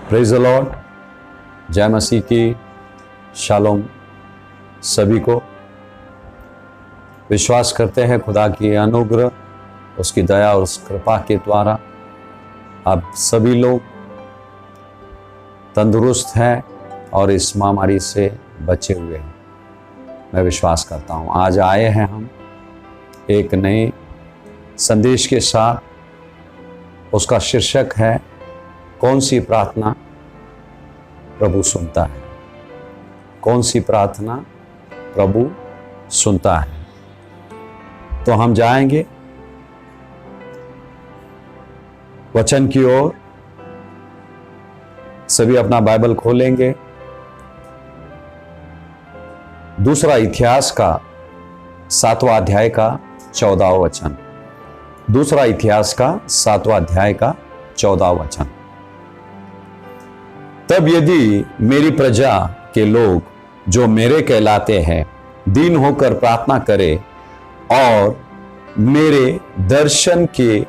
Praise the Lord. जय मसीह की। Shalom सभी को। विश्वास करते हैं खुदा की अनुग्रह, उसकी दया और उस कृपा के द्वारा आप सभी लोग तंदुरुस्त हैं और इस महामारी से बचे हुए हैं। मैं विश्वास करता हूँ आज आए हैं हम एक नए संदेश के साथ। उसका शीर्षक है कौन सी प्रार्थना प्रभु सुनता है। कौन सी प्रार्थना प्रभु सुनता है। तो हम जाएंगे वचन की ओर। सभी अपना बाइबल खोलेंगे। दूसरा इतिहास का 7वां अध्याय का 14वां वचन। दूसरा इतिहास का 7वां अध्याय का 14वां वचन। तब यदि मेरी प्रजा के लोग जो मेरे कहलाते हैं दीन होकर प्रार्थना करे और मेरे दर्शन के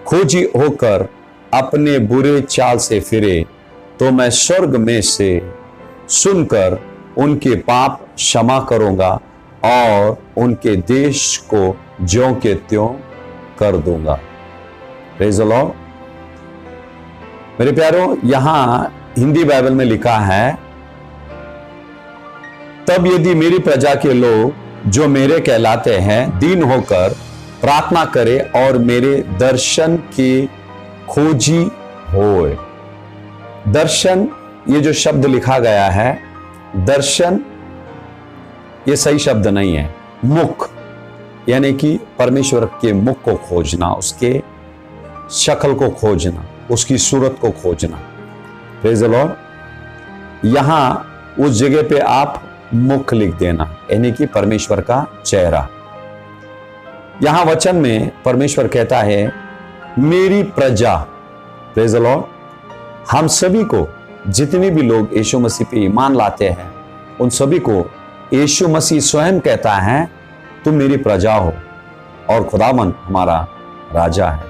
खोजी होकर अपने बुरे चाल से फिरे, तो मैं स्वर्ग में से सुनकर उनके पाप क्षमा करूंगा और उनके देश को ज्यों के त्यों कर दूंगा। Praise the Lord. मेरे प्यारों, यहां हिंदी बाइबल में लिखा है, तब यदि मेरी प्रजा के लोग जो मेरे कहलाते हैं दीन होकर प्रार्थना करे और मेरे दर्शन की खोजी होए। दर्शन, ये जो शब्द लिखा गया है, दर्शन ये सही शब्द नहीं है। मुख, यानी कि परमेश्वर के मुख को खोजना, उसके शक्ल को खोजना, उसकी सूरत को खोजना। Praise the Lord. यहां उस जगह पे आप मुख लिख देना, यानी कि परमेश्वर का चेहरा। यहां वचन में परमेश्वर कहता है मेरी प्रजा। Praise the Lord. हम सभी को, जितने भी लोग यीशु मसीह पे ईमान लाते हैं, उन सभी को यीशु मसीह स्वयं कहता है तुम मेरी प्रजा हो और खुदावन हमारा राजा है।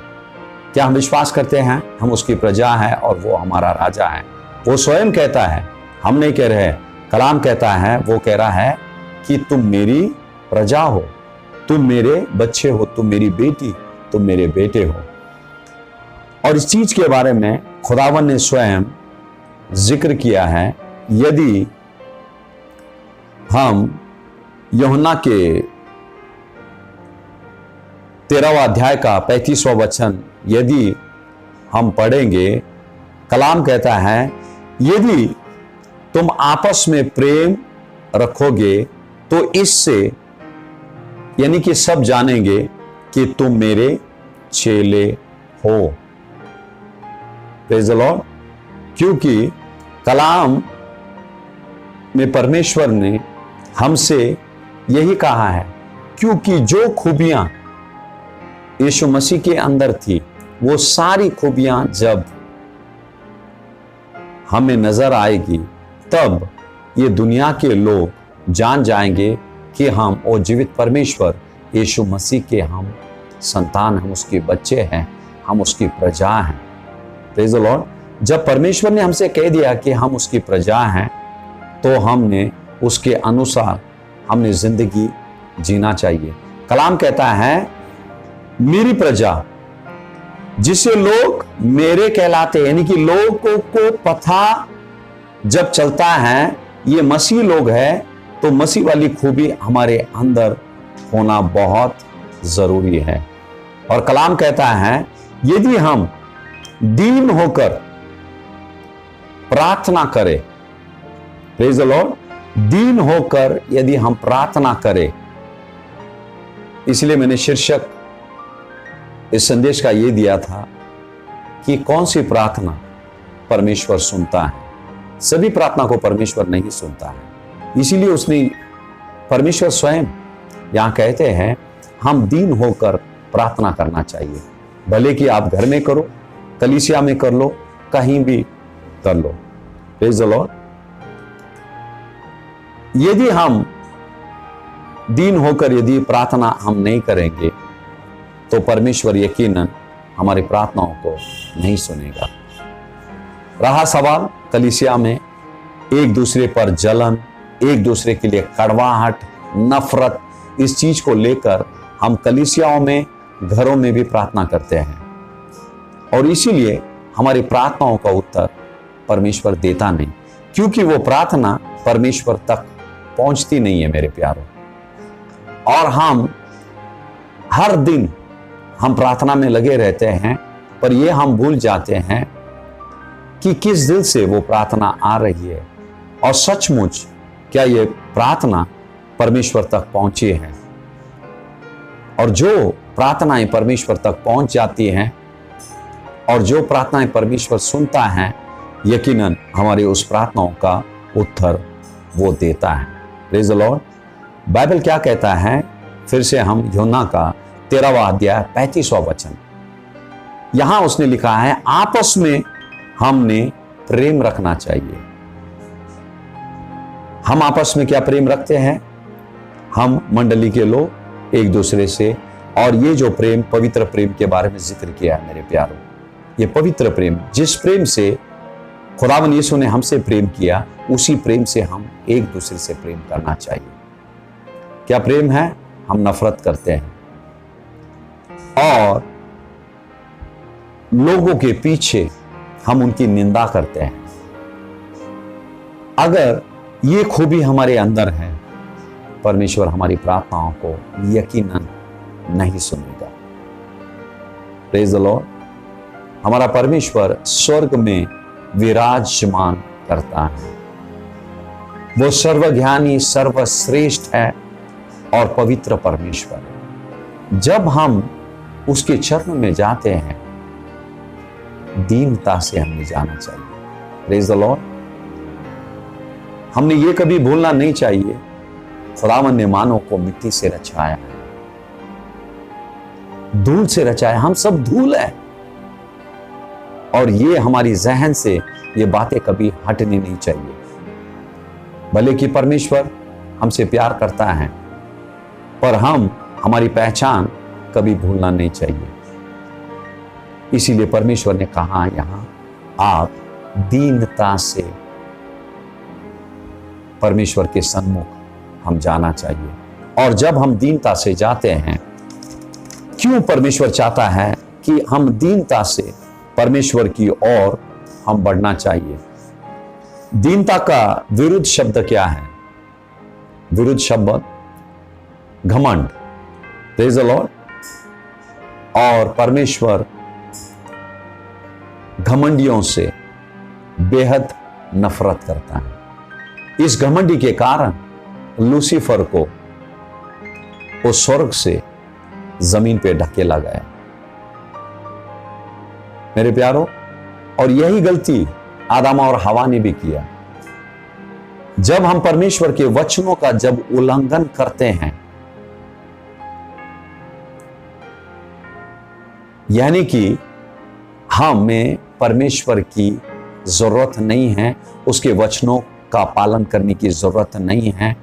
क्या हम विश्वास करते हैं हम उसकी प्रजा है और वो हमारा राजा है? वो स्वयं कहता है, हम नहीं कह रहे। कलाम कहता है, वो कह रहा है कि तुम मेरी प्रजा हो, तुम मेरे बच्चे हो, तुम मेरी बेटी, तुम मेरे बेटे हो। और इस चीज के बारे में खुदावन ने स्वयं जिक्र किया है। यदि हम यूहन्ना के 13वां अध्याय का 35वां वचन यदि हम पढ़ेंगे, कलाम कहता है यदि तुम आपस में प्रेम रखोगे तो इससे, यानी कि सब जानेंगे कि तुम मेरे चेले हो। Praise the Lord. क्योंकि कलाम में परमेश्वर ने हमसे यही कहा है, क्योंकि जो खूबियां यीशु मसीह के अंदर थी, वो सारी खूबियां जब हमें नजर आएगी, तब ये दुनिया के लोग जान जाएंगे कि हम वो जीवित परमेश्वर यीशु मसीह के हम संतान, हम उसके बच्चे हैं, हम उसकी प्रजा हैं। Praise the Lord. जब परमेश्वर ने हमसे कह दिया कि हम उसकी प्रजा हैं, तो हमने उसके अनुसार हमने जिंदगी जीना चाहिए। कलाम कहता है मेरी प्रजा, जिसे लोग मेरे कहलाते, यानी कि लोगों को पता जब चलता है ये मसीह लोग है, तो मसीह वाली खूबी हमारे अंदर होना बहुत जरूरी है। और कलाम कहता है यदि हम दीन होकर प्रार्थना करें, प्रेज़ द लॉर्ड, दीन होकर यदि हम प्रार्थना करें, इसलिए मैंने शीर्षक इस संदेश का यह दिया था कि कौन सी प्रार्थना परमेश्वर सुनता है। सभी प्रार्थना को परमेश्वर नहीं सुनता है, इसीलिए उसने, परमेश्वर स्वयं यहां कहते हैं हम दीन होकर प्रार्थना करना चाहिए। भले कि आप घर में करो, कलीसिया में कर लो, कहीं भी कर लो। Praise the Lord. यदि हम दीन होकर यदि प्रार्थना हम नहीं करेंगे, तो परमेश्वर यकीनन हमारी प्रार्थनाओं को नहीं सुनेगा। रहा सवाल कलीसिया में एक दूसरे पर जलन, एक दूसरे के लिए कड़वाहट, नफरत, इस चीज को लेकर हम कलीसियाओं में, घरों में भी प्रार्थना करते हैं और इसीलिए हमारी प्रार्थनाओं का उत्तर परमेश्वर देता नहीं, क्योंकि वो प्रार्थना परमेश्वर तक पहुंचती नहीं है मेरे प्यारों। और हम हर दिन हम प्रार्थना में लगे रहते हैं, पर ये हम भूल जाते हैं कि किस दिल से वो प्रार्थना आ रही है और सचमुच क्या ये प्रार्थना परमेश्वर तक पहुंची है। और जो प्रार्थनाएं परमेश्वर तक पहुंच जाती हैं और जो प्रार्थनाएं परमेश्वर सुनता है, यकीनन हमारी उस प्रार्थनाओं का उत्तर वो देता है। Praise the Lord. बाइबल क्या कहता है, फिर से हम यूहन्ना का 13वां अध्याय 35वां वचन, यहां उसने लिखा है, आपस में हमने प्रेम रखना चाहिए। हम आपस में क्या प्रेम रखते हैं? हम मंडली के लोग एक दूसरे से, और ये जो प्रेम, पवित्र प्रेम के बारे में जिक्र किया है मेरे प्यारों, ये पवित्र प्रेम, जिस प्रेम से खुदावन यीशु ने हमसे प्रेम किया, उसी प्रेम से हम एक दूसरे से प्रेम करना चाहिए। क्या प्रेम है? हम नफरत करते हैं और लोगों के पीछे हम उनकी निंदा करते हैं। अगर ये खूबी हमारे अंदर है, परमेश्वर हमारी प्रार्थनाओं को यकीनन नहीं सुनेगा। Praise the Lord. हमारा परमेश्वर स्वर्ग में विराजमान करता है। वो सर्वज्ञानी, सर्वश्रेष्ठ है और पवित्र परमेश्वर है। जब हम उसके चरण में जाते हैं, दीनता से हमें जाना चाहिए। Praise the Lord. हमने ये कभी भूलना नहीं चाहिए, खुदावन ने मानव को मिट्टी से रचाया है, धूल से रचाया। हम सब धूल है और ये हमारी जहन से ये बातें कभी हटनी नहीं चाहिए। भले कि परमेश्वर हमसे प्यार करता है, पर हम हमारी पहचान कभी भूलना नहीं चाहिए। इसीलिए परमेश्वर ने कहा यहां, आप दीनता से परमेश्वर के सन्मुख हम जाना चाहिए। और जब हम दीनता से जाते हैं, क्यों परमेश्वर चाहता है कि हम दीनता से परमेश्वर की ओर हम बढ़ना चाहिए? दीनता का विरुद्ध शब्द क्या है? विरुद्ध शब्द घमंड। Praise the Lord. और परमेश्वर घमंडियों से बेहद नफरत करता है। इस घमंडी के कारण लूसीफर को वो स्वर्ग से जमीन पे ढकेला गया मेरे प्यारों। और यही गलती आदम और हवा ने भी किया। जब हम परमेश्वर के वचनों का जब उल्लंघन करते हैं, यानी कि हमें परमेश्वर की जरूरत नहीं है, उसके वचनों का पालन करने की जरूरत नहीं है,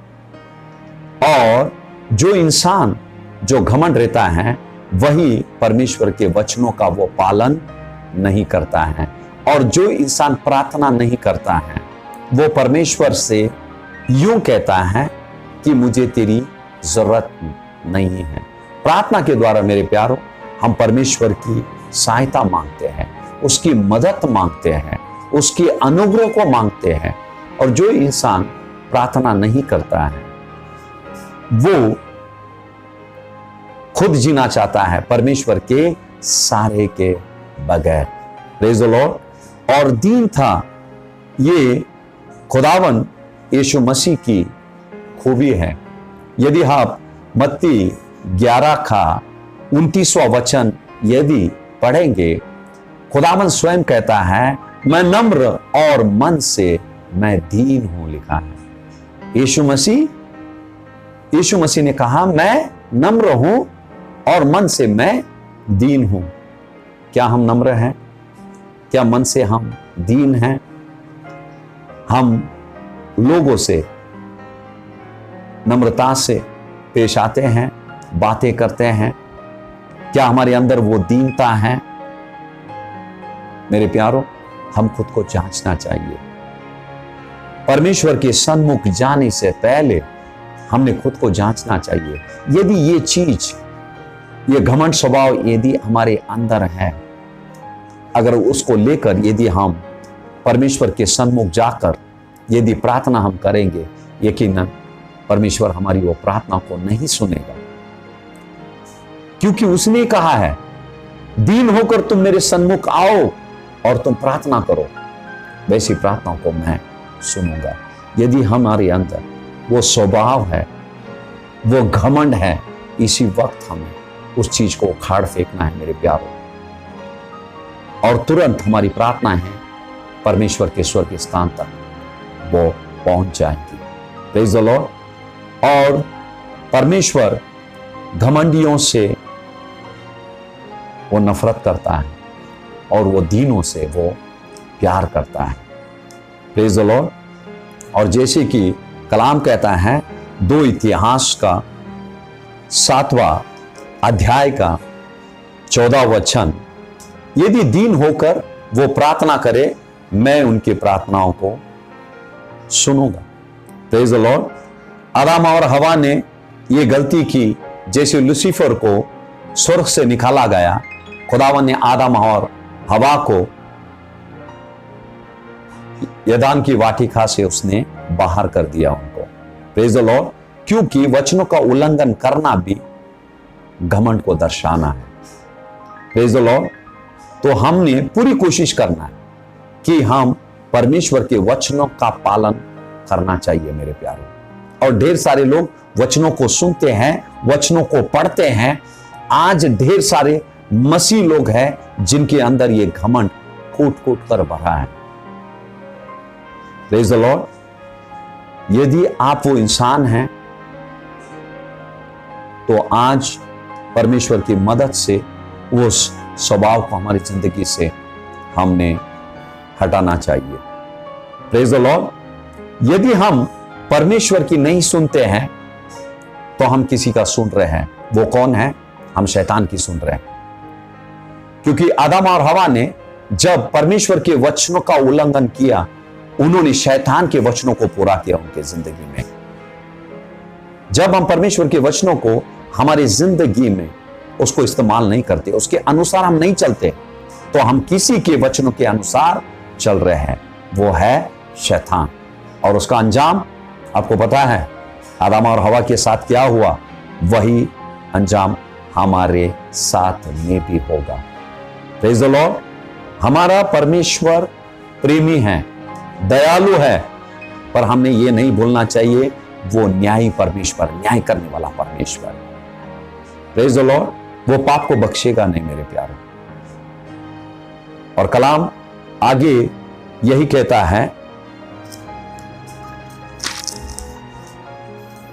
और जो इंसान जो घमंड रहता है वही परमेश्वर के वचनों का वो पालन नहीं करता है। और जो इंसान प्रार्थना नहीं करता है, वो परमेश्वर से यूं कहता है कि मुझे तेरी जरूरत नहीं है। प्रार्थना के द्वारा मेरे प्यारों, हम परमेश्वर की सहायता मांगते हैं, उसकी मदद मांगते हैं, उसके अनुग्रह को मांगते हैं। और जो इंसान प्रार्थना नहीं करता है, वो खुद जीना चाहता है परमेश्वर के सहारे के बगैर। Praise the Lord. और दीन था, ये खुदावन यीशु मसीह की खूबी है। यदि आप मत्ती 11 का 29वां वचन यदि पढ़ेंगे, खुदावन स्वयं कहता है, मैं नम्र और मन से मैं दीन हूं, लिखा है। यीशु मसीह ने कहा, मैं नम्र हूं और मन से मैं दीन हूं। क्या हम नम्र हैं? क्या मन से हम दीन हैं? हम लोगों से नम्रता से पेश आते हैं, बातें करते हैं? क्या हमारे अंदर वो दीनता है? मेरे प्यारों, हम खुद को जांचना चाहिए। परमेश्वर के सन्मुख जाने से पहले हमने खुद को जांचना चाहिए। यदि ये चीज, ये घमंड स्वभाव यदि हमारे अंदर है, अगर उसको लेकर यदि हम परमेश्वर के सन्मुख जाकर यदि प्रार्थना हम करेंगे, यकीनन परमेश्वर हमारी वो प्रार्थना को नहीं सुनेगा, क्योंकि उसने कहा है, दीन होकर तुम मेरे सन्मुख आओ और तुम प्रार्थना करो, वैसी प्रार्थना को मैं सुनूंगा। यदि हमारे अंदर वो स्वभाव है, वो घमंड है, इसी वक्त हमें उस चीज को उखाड़ फेंकना है मेरे प्यारों, और तुरंत हमारी प्रार्थना है परमेश्वर के स्वर्ग के स्थान तक वो पहुंच जाएंगी। Praise the Lord. और परमेश्वर घमंडियों से वो नफरत करता है और वो दीनों से वो प्यार करता है। Praise the Lord. और जैसे कि कलाम कहता है 2 इतिहास का 7वां अध्याय का 14 वचन, यदि दीन होकर वो प्रार्थना करे, मैं उनकी प्रार्थनाओं को सुनूंगा। Praise the Lord. आदम और हवा ने ये गलती की, जैसे लूसीफर को स्वर्ग से निकाला गया, खुदावन ने आदम और हवा को यदान की वाटिका से उसने बाहर कर दिया उनको। Praise the Lord. क्योंकि वचनों का उल्लंघन करना भी घमंड को दर्शाना है। Praise the Lord. तो हमने पूरी कोशिश करना है कि हम परमेश्वर के वचनों का पालन करना चाहिए मेरे प्यारों। और ढेर सारे लोग वचनों को सुनते हैं, वचनों को पढ़ते हैं। आज ढेर सारे मसीह लोग हैं जिनके अंदर ये घमंड कूट कूट कर भरा है। Praise the Lord. यदि आप वो इंसान हैं तो आज परमेश्वर की मदद से उस स्वभाव को हमारी जिंदगी से हमने हटाना चाहिए। Praise the Lord. यदि हम परमेश्वर की नहीं सुनते हैं तो हम किसी का सुन रहे हैं। वो कौन है? हम शैतान की सुन रहे हैं। क्योंकि आदम और हवा ने जब परमेश्वर के वचनों का उल्लंघन किया, उन्होंने शैतान के वचनों को पूरा किया उनके जिंदगी में। जब हम परमेश्वर के वचनों को हमारी जिंदगी में उसको इस्तेमाल नहीं करते, उसके अनुसार हम नहीं चलते, तो हम किसी के वचनों के अनुसार चल रहे हैं। वो है शैतान। और उसका अंजाम आपको पता है, आदम और हवा के साथ क्या हुआ, वही अंजाम हमारे साथ में भी होगा। Praise the Lord. हमारा परमेश्वर प्रेमी है, दयालु है, पर हमें यह नहीं भूलना चाहिए वो न्यायी परमेश्वर, न्याय करने वाला परमेश्वर। Praise the Lord. वो पाप को बख्शेगा नहीं मेरे प्यारे। और कलाम आगे यही कहता है,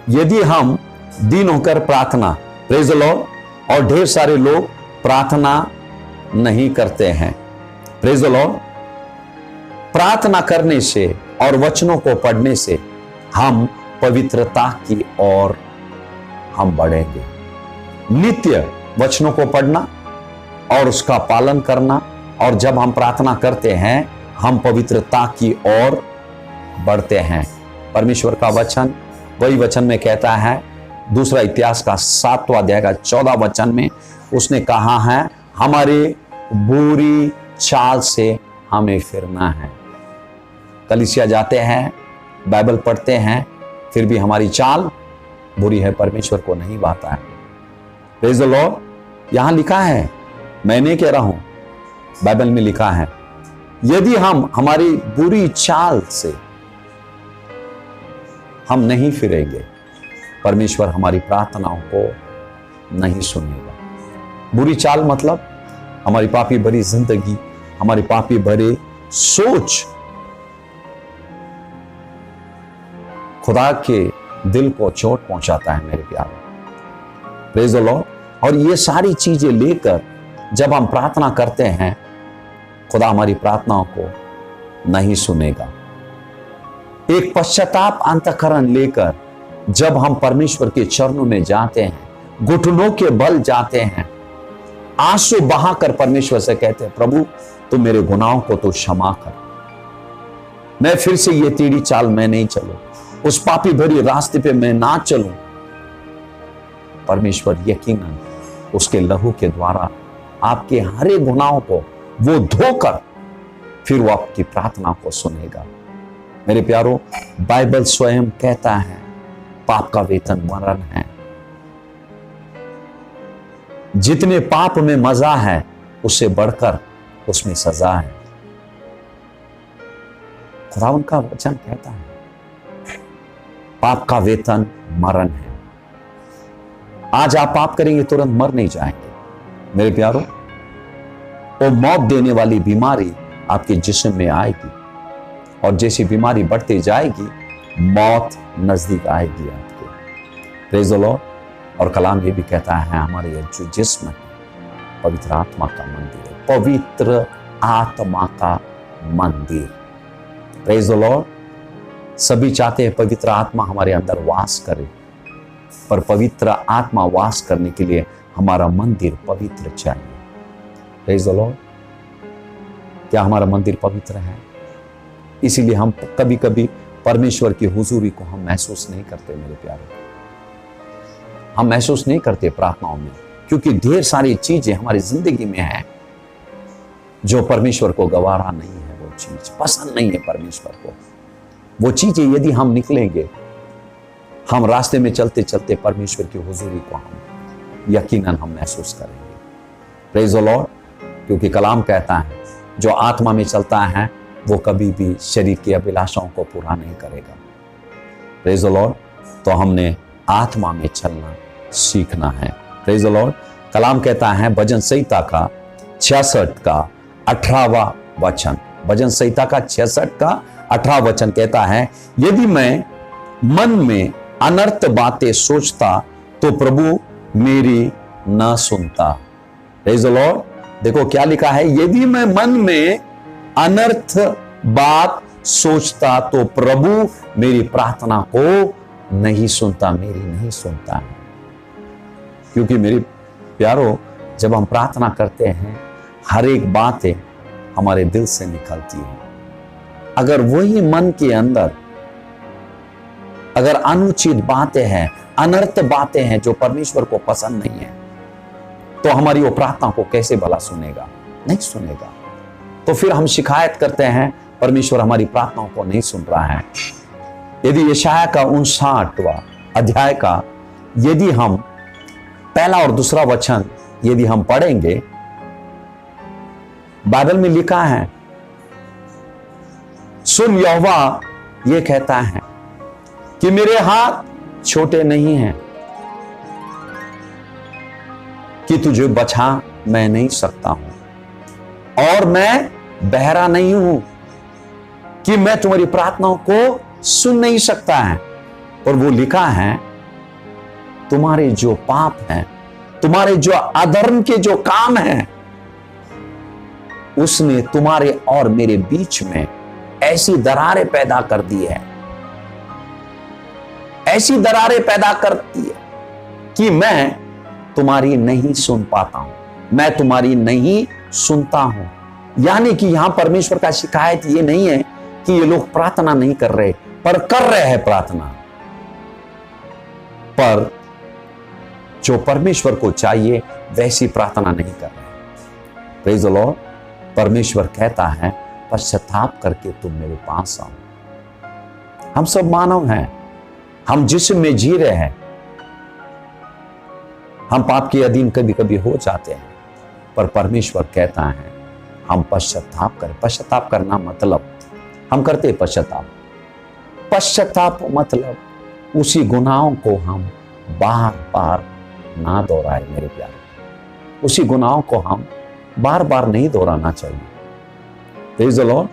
यदि हम दीन होकर प्रार्थना, प्रेज द लॉर्ड। और ढेर सारे लोग प्रार्थना नहीं करते हैं। Praise the Lord. प्रार्थना करने से और वचनों को पढ़ने से हम पवित्रता की ओर हम बढ़ेंगे। नित्य वचनों को पढ़ना और उसका पालन करना, और जब हम प्रार्थना करते हैं हम पवित्रता की ओर बढ़ते हैं। परमेश्वर का वचन वही वचन में कहता है, 2 इतिहास का 7वां अध्याय का 14 वचन में उसने कहा है, हमारे बुरी चाल से हमें फिरना है। कलीसिया जाते हैं, बाइबल पढ़ते हैं, फिर भी हमारी चाल बुरी है, परमेश्वर को नहीं भाता है। Praise the Lord. यहां लिखा है, मैं नहीं कह रहा हूं, बाइबल में लिखा है, यदि हम हमारी बुरी चाल से हम नहीं फिरेंगे, परमेश्वर हमारी प्रार्थनाओं को नहीं सुनेगा। बुरी चाल मतलब हमारी पापी भरी जिंदगी, हमारी पापी भरे सोच खुदा के दिल को चोट पहुंचाता है मेरे प्यारे। Praise the Lord. और ये सारी चीजें लेकर जब हम प्रार्थना करते हैं, खुदा हमारी प्रार्थनाओं को नहीं सुनेगा। एक पश्चाताप अंतःकरण लेकर जब हम परमेश्वर के चरणों में जाते हैं, घुटनों के बल जाते हैं, आंसू बहाकर परमेश्वर से कहते हैं, प्रभु तू मेरे गुनाहों को तो क्षमा कर, मैं फिर से ये टेढ़ी चाल मैं नहीं चलूं, उस पापी भरी रास्ते पे मैं ना चलूं। परमेश्वर यकीनन उसके लहू के द्वारा आपके हर एक गुनाहों को वो धोकर फिर वो आपकी प्रार्थना को सुनेगा। मेरे प्यारो, बाइबल स्वयं कहता है पाप का वेतन मरण है। जितने पाप में मजा है उससे बढ़कर उसमें सजा है। खुदावंद का वचन कहता है पाप का वेतन मरण है। आज आप पाप करेंगे तुरंत मर नहीं जाएंगे। मेरे प्यारो, वो मौत देने वाली बीमारी आपके जिस्म में आएगी और जैसी बीमारी बढ़ती जाएगी मौत नजदीक आएगी आपके। Praise the Lord. और कलाम ये भी कहता है हमारे जो जिस्म है पवित्र आत्मा का मंदिर है, पवित्र आत्मा का मंदिर। Praise the Lord. सभी चाहते हैं पवित्र आत्मा हमारे अंदर वास करे, पर पवित्र आत्मा वास करने के लिए हमारा मंदिर पवित्र चाहिए। Praise the Lord. क्या हमारा मंदिर पवित्र है? इसीलिए हम कभी कभी परमेश्वर की हुजूरी को हम महसूस नहीं करते। मेरे प्यारे, हम महसूस नहीं करते प्रार्थनाओं में, क्योंकि ढेर सारी चीजें हमारी जिंदगी में है जो परमेश्वर को गवारा नहीं है, वो चीज पसंद नहीं है परमेश्वर को। वो चीजें यदि हम निकलेंगे, हम रास्ते में चलते चलते परमेश्वर की हुजूरी को हम यकीनन हम महसूस करेंगे। Praise the Lord. क्योंकि कलाम कहता है जो आत्मा में चलता है वो कभी भी शरीर की अभिलाषाओं को पूरा नहीं करेगा। Praise the Lord. तो हमने आत्मा में चलना सीखना है। Praise the Lord. कलाम कहता है भजन संहिता का 66 का 18वां वचन, भजन संहिता का 66 का 18वां वचन कहता है, यदि मैं मन में अनर्थ बातें सोचता तो प्रभु मेरी न सुनता। Praise the Lord. देखो क्या लिखा है, यदि मैं मन में अनर्थ बात सोचता तो प्रभु मेरी प्रार्थना को नहीं सुनता, मेरी नहीं सुनता है। क्योंकि मेरी प्यारो, जब हम प्रार्थना करते हैं हर एक बातें हमारे दिल से निकलती है। अगर वही मन के अंदर अगर अनुचित बातें हैं, अनर्थ बातें हैं जो परमेश्वर को पसंद नहीं है, तो हमारी वो प्रार्थना को कैसे भला सुनेगा? नहीं सुनेगा। तो फिर हम शिकायत करते हैं परमेश्वर हमारी प्रार्थनाओं को नहीं सुन रहा है। यदि यशाया का 59वां अध्याय का यदि हम पहला और दूसरा वचन यदि हम पढ़ेंगे, बाइबल में लिखा है, सुन यहोवा ये कहता है कि मेरे हाथ छोटे नहीं हैं कि तुझे बचा मैं नहीं सकता हूं, और मैं बहरा नहीं हूं कि मैं तुम्हारी प्रार्थनाओं को सुन नहीं सकता है। और वो लिखा है तुम्हारे जो पाप हैं, तुम्हारे जो अधर्म के जो काम हैं, उसने तुम्हारे और मेरे बीच में ऐसी दरारें पैदा कर दी है, ऐसी दरारें पैदा करती है कि मैं तुम्हारी नहीं सुन पाता हूं, मैं तुम्हारी नहीं सुनता हूं। यानी कि यहां परमेश्वर का शिकायत ये नहीं है कि ये लोग प्रार्थना नहीं कर रहे, पर कर रहे हैं प्रार्थना, पर जो परमेश्वर को चाहिए वैसी प्रार्थना नहीं कर रहे। Praise the Lord. परमेश्वर कहता है पश्चाताप करके तुम मेरे पास आओ। हम सब मानव हैं, हम जिस्म में जी रहे हैं, हम पाप के अधीन कभी कभी हो जाते हैं, पर परमेश्वर कहता है हम पश्चाताप करें। पश्चाताप करना मतलब हम करते हैं पश्चाताप। पश्चाताप मतलब उसी गुनाहों को हम बार बार ना दोहराए। मेरे प्यारे, उसी गुनाहों को हम बार बार नहीं दोहराना चाहिए। Praise the Lord.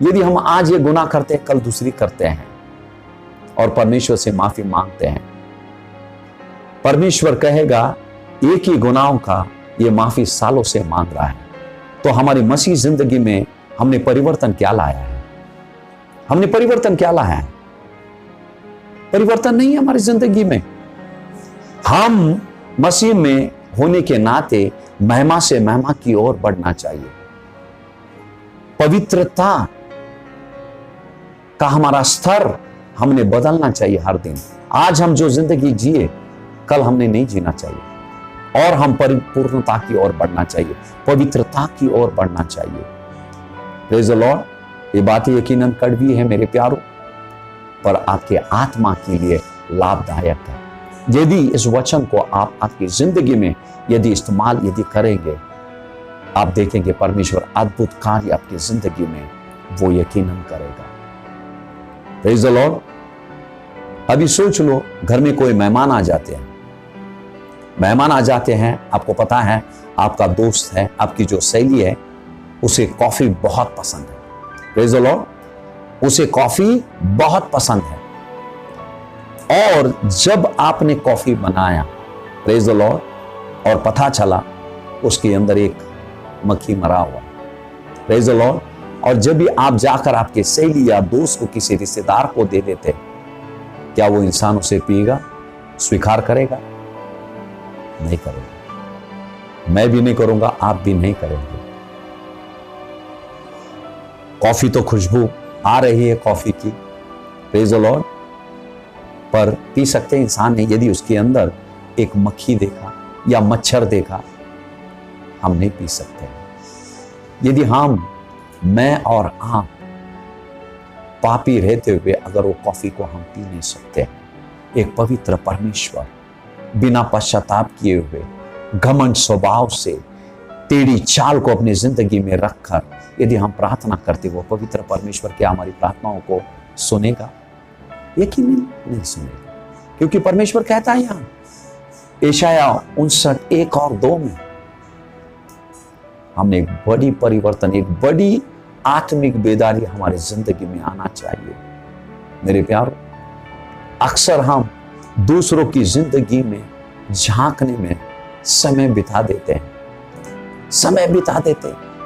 यदि हम आज ये गुनाह करते हैं, कल दूसरी करते हैं और परमेश्वर से माफी मांगते हैं, परमेश्वर कहेगा एक ही गुनाहों का ये माफी सालों से मांग रहा है। तो हमारी मसीह जिंदगी में हमने परिवर्तन क्या लाया है? हमने परिवर्तन क्या लाया है? परिवर्तन नहीं है हमारी जिंदगी में। हम मसीह में होने के नाते महिमा से महिमा की ओर बढ़ना चाहिए। पवित्रता का हमारा स्तर हमने बदलना चाहिए हर दिन। आज हम जो जिंदगी जिए कल हमने नहीं जीना चाहिए और हम परिपूर्णता की ओर बढ़ना चाहिए, पवित्रता की ओर बढ़ना चाहिए। Praise the Lord. ये बात यकीनन कड़वी है मेरे प्यारों, पर आपके आत्मा के लिए लाभदायक है। यदि इस वचन को आप आपकी जिंदगी में यदि इस्तेमाल यदि करेंगे, आप देखेंगे परमेश्वर अद्भुत कार्य आपकी जिंदगी में वो यकीनन करेगा। Praise the Lord. अभी सोच लो, घर में कोई मेहमान आ जाते हैं, मेहमान आ जाते हैं, आपको पता है आपका दोस्त है, आपकी जो सहेली है, उसे कॉफी बहुत पसंद है। Praise the Lord. उसे कॉफी बहुत पसंद है और जब आपने कॉफी बनाया, प्रेज़ द लॉर्ड, और पता चला उसके अंदर एक मक्खी मरा हुआ, प्रेज़ द लॉर्ड, और जब भी आप जाकर आपके सहेली या दोस्त को, किसी रिश्तेदार को दे देते, क्या वो इंसान उसे पिएगा, स्वीकार करेगा? नहीं करेगा। मैं भी नहीं करूंगा, आप भी नहीं करेंगे। कॉफी तो खुशबू आ रही है कॉफी की, प्रेज़ द लॉर्ड, पर पी सकते इंसान ने यदि उसके अंदर एक मक्खी देखा या मच्छर देखा, हम नहीं पी सकते। यदि मैं और आप पापी रहते हुए अगर वो कॉफी को हम पी नहीं सकते, एक पवित्र परमेश्वर बिना पश्चाताप किए हुए, घमंड स्वभाव से, टेढ़ी चाल को अपनी जिंदगी में रखकर यदि हम प्रार्थना करते, वो पवित्र परमेश्वर क्या हमारी प्रार्थनाओं को सुनेगा? यकीन नहीं सुनेगा, क्योंकि परमेश्वर कहता है यहां यशायाह 59:1-2 में, हमने एक बड़ी परिवर्तन, एक बड़ी आत्मिक बेदारी हमारी जिंदगी में आना चाहिए। मेरे प्यारों, अक्सर हम दूसरों की जिंदगी में झांकने में समय बिता देते हैं,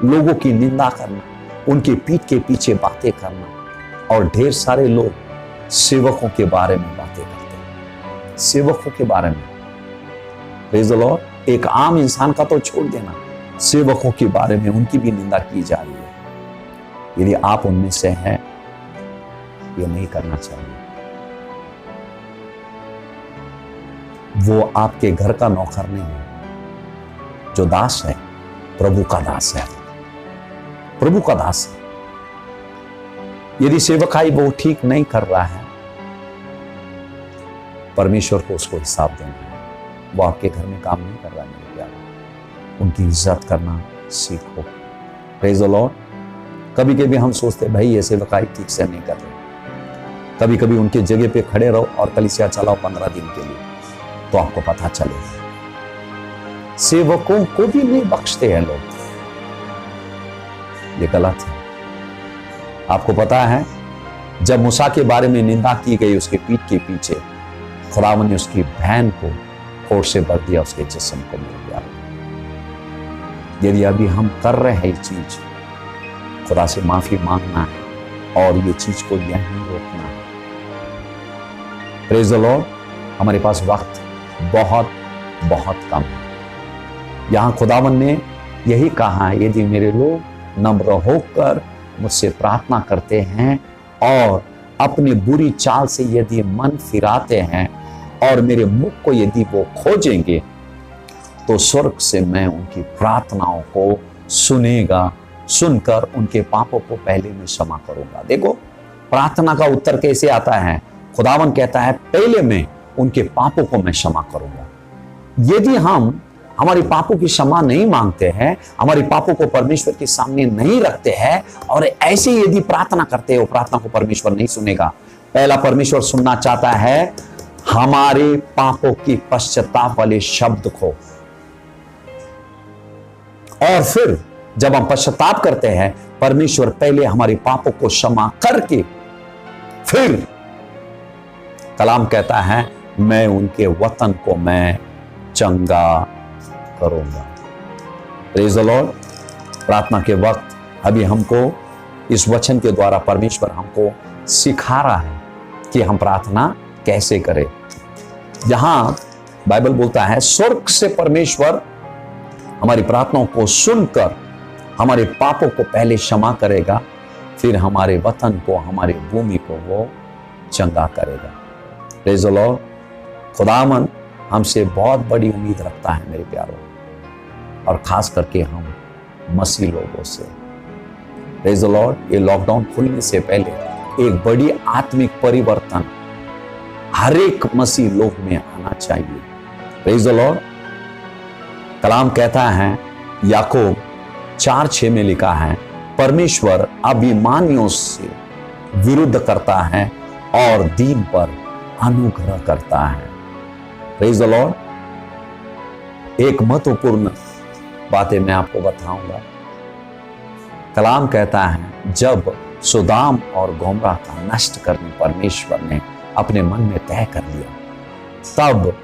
लोगों की निंदा करना, उनके पीठ के पीछे बातें करना, और ढेर सारे लोग सेवकों के बारे में बातें करते हैं, सेवकों के बारे में। Praise the Lord. एक आम इंसान का तो छोड़ देना, सेवकों के बारे में उनकी भी निंदा की जा रही है। यदि आप उनमें से हैं, ये नहीं करना चाहिए। वो आपके घर का नौकर नहीं है, जो दास है प्रभु का दास है, प्रभु का दास है। यदि सेवकाई वो ठीक नहीं कर रहा है, परमेश्वर को उसको हिसाब देना है। वो आपके घर में काम नहीं कर रहा है मेरे प्यारे, उनकी इज्जत करना सीखो। Praise the Lord. कभी कभी हम सोचते भाई ये सेवकाई ठीक से नहीं कर रहे, कभी कभी उनके जगह पे खड़े रहो और कलीसिया चलाओ 15 दिन के लिए, तो आपको पता चलेगा। सेवकों को भी नहीं बख्शते हैं लोग, ये गलत है। आपको पता है जब मूसा के बारे में निंदा की गई, उसके पीठ के पीछे खुदावंद ने उसकी बहन को कोट से भर दिया, उसके जिस्म को मिल गया। यदि अभी हम कर रहे हैं ये चीज, खुदा से माफी मांगना है और ये चीज को यहीं रोकना है। Praise the Lord. हमारे पास वक्त बहुत बहुत कम है। यहां खुदावंद ने यही कहा है, यदि मेरे लोग नम्र होकर मुझसे प्रार्थना करते हैं और अपनी बुरी चाल से यदि मन फिराते हैं और मेरे मुख को यदि वो खोजेंगे, तो स्वर्ग से मैं उनकी प्रार्थनाओं को सुनेगा, सुनकर उनके पापों को पहले मैं क्षमा करूंगा। देखो प्रार्थना का उत्तर कैसे आता है। खुदावंद कहता है पहले मैं उनके पापों को मैं क्षमा करूंगा। यदि हम हमारी पापों की क्षमा नहीं मांगते हैं, हमारी पापों को परमेश्वर के सामने नहीं रखते हैं और ऐसे यदि प्रार्थना करते हो, प्रार्थना को परमेश्वर नहीं सुनेगा। पहला परमेश्वर सुनना चाहता है हमारे पापों की पश्चाताप वाले शब्द को, और फिर जब हम पश्चाताप करते हैं, परमेश्वर पहले हमारे पापों को क्षमा करके फिर कलाम कहता है मैं उनके वतन को मैं चंगा करूंगा। Praise the Lord. प्रार्थना के वक्त अभी हमको इस वचन के द्वारा परमेश्वर हमको सिखा रहा है कि हम प्रार्थना कैसे करें। यहां बाइबल बोलता है स्वर्ग से परमेश्वर हमारी प्रार्थनाओं को सुनकर हमारे पापों को पहले क्षमा करेगा, फिर हमारे वतन को, हमारी भूमि को वो चंगा करेगा। Praise the Lord. खुदावन हमसे बहुत बड़ी उम्मीद रखता है मेरे प्यारों, और खास करके हम मसीह लोगों से। Praise the Lord. ये लॉकडाउन खुलने से पहले एक बड़ी आत्मिक परिवर्तन हर एक मसीह लोग में आना चाहिए। Praise the Lord. कलाम कहता है, याकूब 4:6 में लिखा है, परमेश्वर अभिमानियों से विरुद्ध करता है और दीन पर अनुग्रह करता है। Praise the Lord. एक महत्वपूर्ण बातें मैं आपको बताऊंगा। कलाम कहता है, जब सुदाम और गोमरा का नष्ट करने परमेश्वर ने अपने मन में तय कर लिया, तब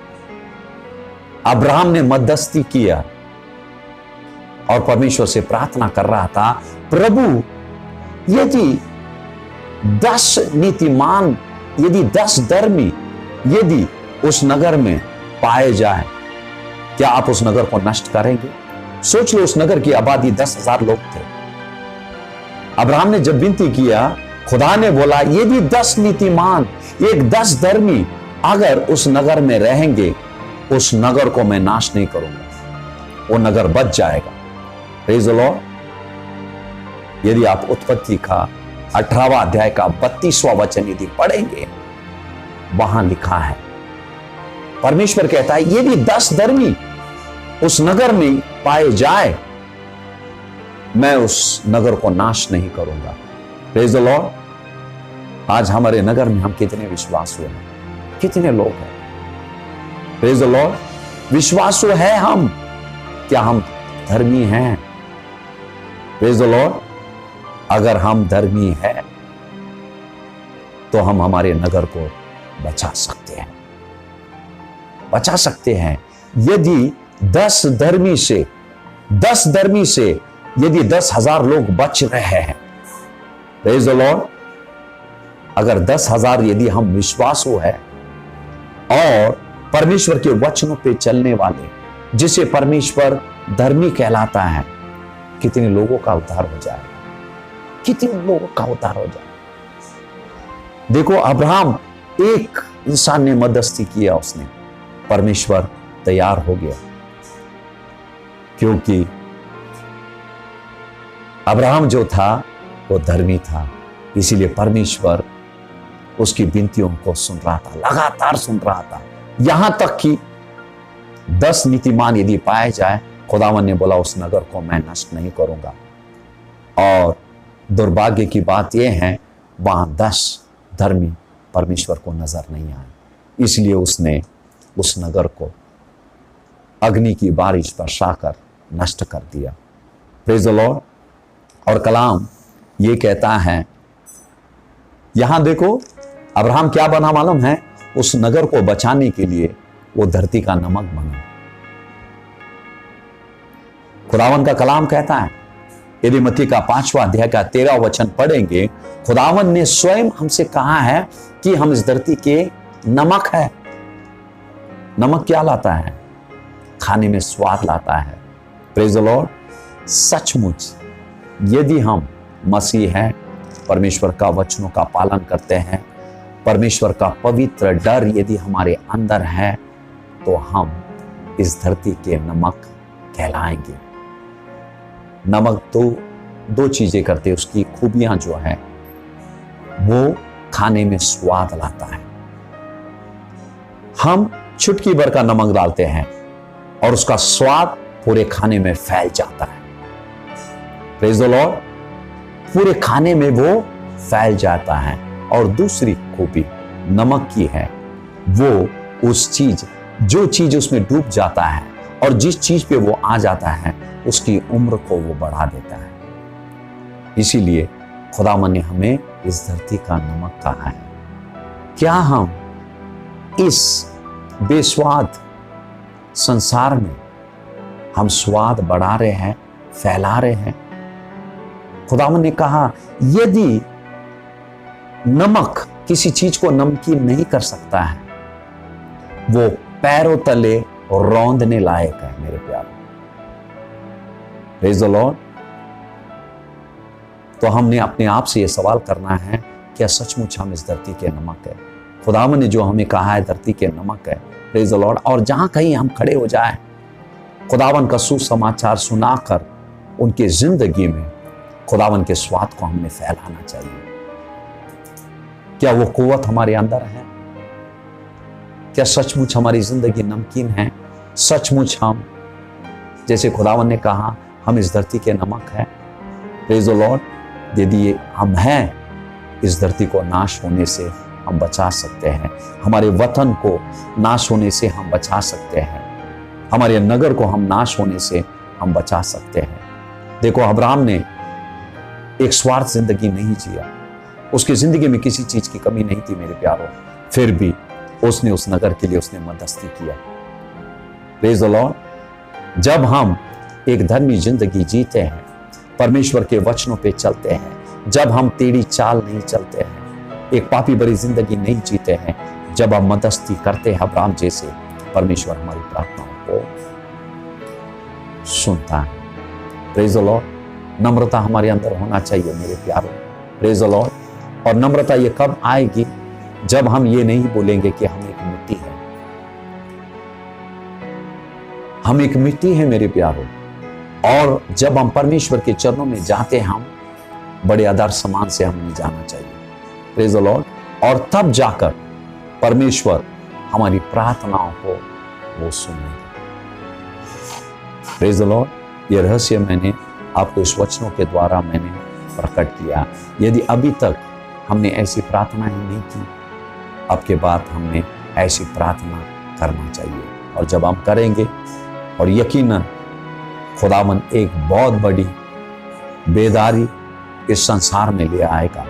अब्राहम ने मध्यस्थी किया और परमेश्वर से प्रार्थना कर रहा था, प्रभु यदि 10 नीतिमान, यदि 10 धर्मी यदि उस नगर में पाए जाए, क्या आप उस नगर को नष्ट करेंगे? सोच लो, उस नगर की आबादी 10,000 लोग थे। अब्राहम ने जब विनती किया, खुदा ने बोला, यदि 10 नीतिमान, एक 10 धर्मी अगर उस नगर में रहेंगे, उस नगर को मैं नाश नहीं करूंगा, वो नगर बच जाएगा। Praise the Lord. यदि आप उत्पत्ति का 18वां अध्याय का 32वां वचन यदि पढ़ेंगे, वहां लिखा है, परमेश्वर कहता है, यदि 10 धर्मी उस नगर में पाए जाए, मैं उस नगर को नाश नहीं करूंगा। Praise the Lord. आज हमारे नगर में हम कितने विश्वासु हैं, कितने लोग हैं। Praise the Lord. विश्वासु है हम, क्या हम धर्मी हैं? Praise the Lord. अगर हम धर्मी हैं तो हम हमारे नगर को बचा सकते हैं, बचा सकते हैं। यदि 10 धर्मी से यदि 10,000 लोग बच रहे हैं, प्रेज़ द लॉर्ड, अगर 10,000 यदि हम विश्वासु है और परमेश्वर के वचनों पे चलने वाले, जिसे परमेश्वर धर्मी कहलाता है, कितने लोगों का उद्धार हो जाए, कितने लोगों का उद्धार हो जाए। देखो, अब्राहम, एक इंसान ने मध्यस्थी किया, उसने, परमेश्वर तैयार हो गया, क्योंकि अब्राहम जो था वो धर्मी था, इसीलिए परमेश्वर उसकी विनतियों को सुन रहा था, लगातार सुन रहा था। यहां तक कि 10 नीतिमान यदि पाए जाए, खुदावन ने बोला, उस नगर को मैं नष्ट नहीं करूंगा। और दुर्भाग्य की बात यह है, वहां 10 धर्मी परमेश्वर को नजर नहीं आए, इसलिए उसने उस नगर को अग्नि की बारिश बरसाकर नष्ट कर दिया। Praise the Lord. और कलाम ये कहता है, यहां देखो, अब्राहम क्या बना मालूम है? उस नगर को बचाने के लिए वो धरती का नमक बना। खुदावन का कलाम कहता है, यदि मत्ती का 5वां अध्याय का 13वां वचन पढ़ेंगे, खुदावन ने स्वयं हमसे कहा है कि हम इस धरती के नमक है। नमक क्या लाता है? खाने में स्वाद लाता है। Praise the Lord. सचमुच यदि हम मसीह हैं, परमेश्वर का वचनों का पालन करते हैं, परमेश्वर का पवित्र डर यदि हमारे अंदर है, तो हम इस धरती के नमक कहलाएंगे। नमक तो 2 चीजें करते हैं, उसकी खूबियां जो है वो खाने में स्वाद लाता है। हम चुटकी भर का नमक डालते हैं और उसका स्वाद पूरे खाने में फैल जाता है। Praise the Lord. पूरे खाने में वो फैल जाता है। और दूसरी खूबी नमक की है, वो उस चीज, जो चीज उसमें डूब जाता है और जिस चीज पे वो आ जाता है, उसकी उम्र को वो बढ़ा देता है। इसीलिए खुदावन ने हमें इस धरती का नमक कहा है। क्या हम इस बेस्वाद संसार में हम स्वाद बढ़ा रहे हैं, फैला रहे हैं? खुदावन ने कहा, यदि नमक किसी चीज को नमकीन नहीं कर सकता है, वो पैरों तले रौंदने लायक है। मेरे प्यारे, प्रेज द लॉर्ड। तो हमने अपने आप से यह सवाल करना है, क्या सचमुच हम इस धरती के नमक है? खुदावन ने जो हमें कहा है धरती के नमक है, प्रेज द लॉर्ड। और जहां कहीं हम खड़े हो जाएं, खुदावन का सुसमाचार सुनाकर उनकी जिंदगी में खुदावन के स्वाद को हमने फैलाना चाहिए। क्या वो कुव्वत हमारे अंदर है? क्या सचमुच हमारी जिंदगी नमकीन है? सचमुच हम, जैसे खुदावन ने कहा, हम इस धरती के नमक है? Praise the Lord. यदि हम हैं, इस धरती को नाश होने से हम बचा सकते हैं, हमारे वतन को नाश होने से हम बचा सकते हैं, हमारे नगर को हम नाश होने से हम बचा सकते हैं। देखो, अब्राहम ने एक स्वार्थ जिंदगी नहीं जिया, उसकी जिंदगी में किसी चीज की कमी नहीं थी मेरे प्यारों, फिर भी उसने उस नगर के लिए उसने मध्यस्थी किया। Praise the Lord. जब हम एक धर्मी जिंदगी जीते हैं, परमेश्वर के वचनों पे चलते हैं, जब हम टेढ़ी चाल नहीं चलते हैं, एक पापी भरी जिंदगी नहीं जीते हैं, जब हम मध्यस्थी करते हैं अब्राहम जैसे, परमेश्वर हमारी प्रार्थनाओं को सुनता है। Praise the Lord. नम्रता हमारे अंदर होना चाहिए मेरे प्यारों। Praise the Lord. और नम्रता ये कब आएगी? जब हम ये नहीं बोलेंगे कि हम एक मिट्टी है, हम एक मिट्टी है मेरे प्यारों। और जब हम परमेश्वर के चरणों में जाते हैं, हम बड़े आदर सम्मान से हमें जाना चाहिए। Praise the Lord. और तब जाकर परमेश्वर हमारी प्रार्थनाओं को वो सुनेगा। Praise the Lord. ये रहस्य मैंने आपको इस वचनों के द्वारा मैंने प्रकट किया। यदि अभी तक हमने ऐसी प्रार्थना ही नहीं की, अब के बाद हमने ऐसी प्रार्थना करना चाहिए। और जब हम करेंगे, और यकीनन खुदावन एक बहुत बड़ी बेदारी इस संसार में ले आएगा,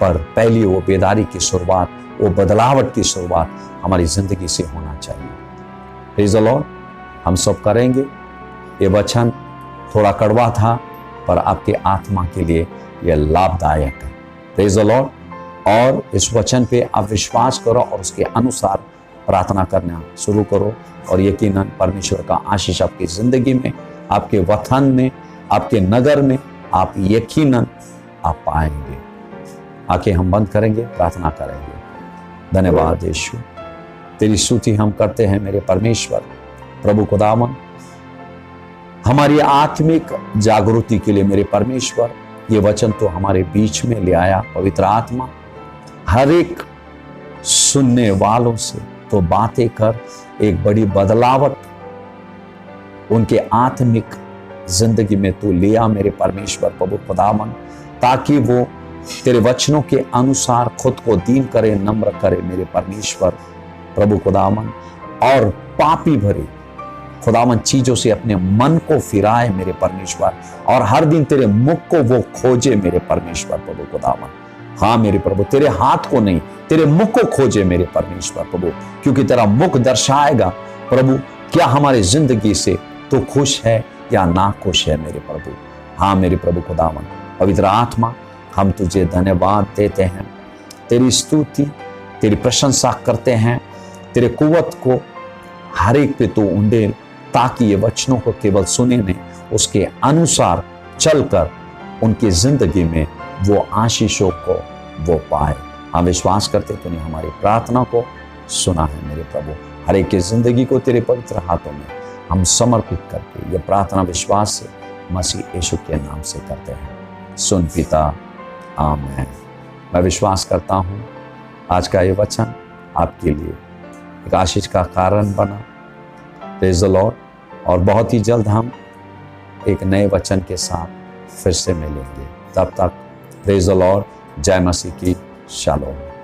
पर पहली वो बेदारी की शुरुआत, वो बदलावट की शुरुआत हमारी जिंदगी से होना चाहिए। Praise the Lord. हम सब करेंगे। ये वचन थोड़ा कड़वा था, पर आपके आत्मा के लिए यह लाभदायक है। Praise the Lord. और इस वचन पे आप विश्वास करो और उसके अनुसार प्रार्थना करना शुरू करो, और यकीनन परमेश्वर का आशीष आपकी जिंदगी में, आपके वतन में, आपके नगर में आप यकीनन आप पाएंगे। आके हम बंद करेंगे, प्रार्थना करेंगे। धन्यवाद यीशु, तेरी स्तुति हम करते हैं मेरे परमेश्वर। प्रभु खुदावन, हमारी आत्मिक जागृति के लिए मेरे परमेश्वर, ये वचन तो हमारे बीच में ले आया। पवित्र आत्मा, हर एक सुनने वालों से तो बातें कर, एक बड़ी बदलावट उनके आत्मिक जिंदगी में तू लिया मेरे परमेश्वर प्रभु खुदावन, ताकि वो तेरे वचनों के अनुसार खुद को दीन करे, नम्र करे मेरे परमेश्वर प्रभु खुदावन, और पापी भरे खुदावन चीजों से अपने मन को फिराए मेरे परमेश्वर, और हर दिन तेरे मुख को वो खोजे मेरे परमेश्वर प्रभु खुदावन। हाँ मेरे प्रभु, तेरे हाथ को नहीं, तेरे मुख को खोजे मेरे परमेश्वर प्रभु, क्योंकि तेरा मुख दर्शाएगा प्रभु क्या हमारी जिंदगी से तू खुश है या ना खुश है मेरे प्रभु। हाँ मेरे प्रभु खुदावन, पवित्र आत्मा, हम तुझे धन्यवाद देते हैं, तेरी स्तुति, तेरी प्रशंसा करते हैं, तेरे कुव्वत को हर एक पे तू उंडेल, ताकि ये वचनों को केवल सुने नहीं, उसके अनुसार चलकर उनकी जिंदगी में वो आशीषों को वो पाए। हम विश्वास करते तूने हमारी प्रार्थना को सुना है मेरे प्रभु। हर एक की जिंदगी को तेरे पवित्र हाथों में हम समर्पित करके ये प्रार्थना विश्वास से मसीह यीशु के नाम से करते हैं। सुन पिता, आमीन। मैं विश्वास करता हूँ आज का ये वचन आपके लिए एक आशीष का कारण बना। Praise the Lord. और बहुत ही जल्द हम एक नए वचन के साथ फिर से मिलेंगे। तब तक प्रेज द लॉर्ड। जय मसीह की शालोम।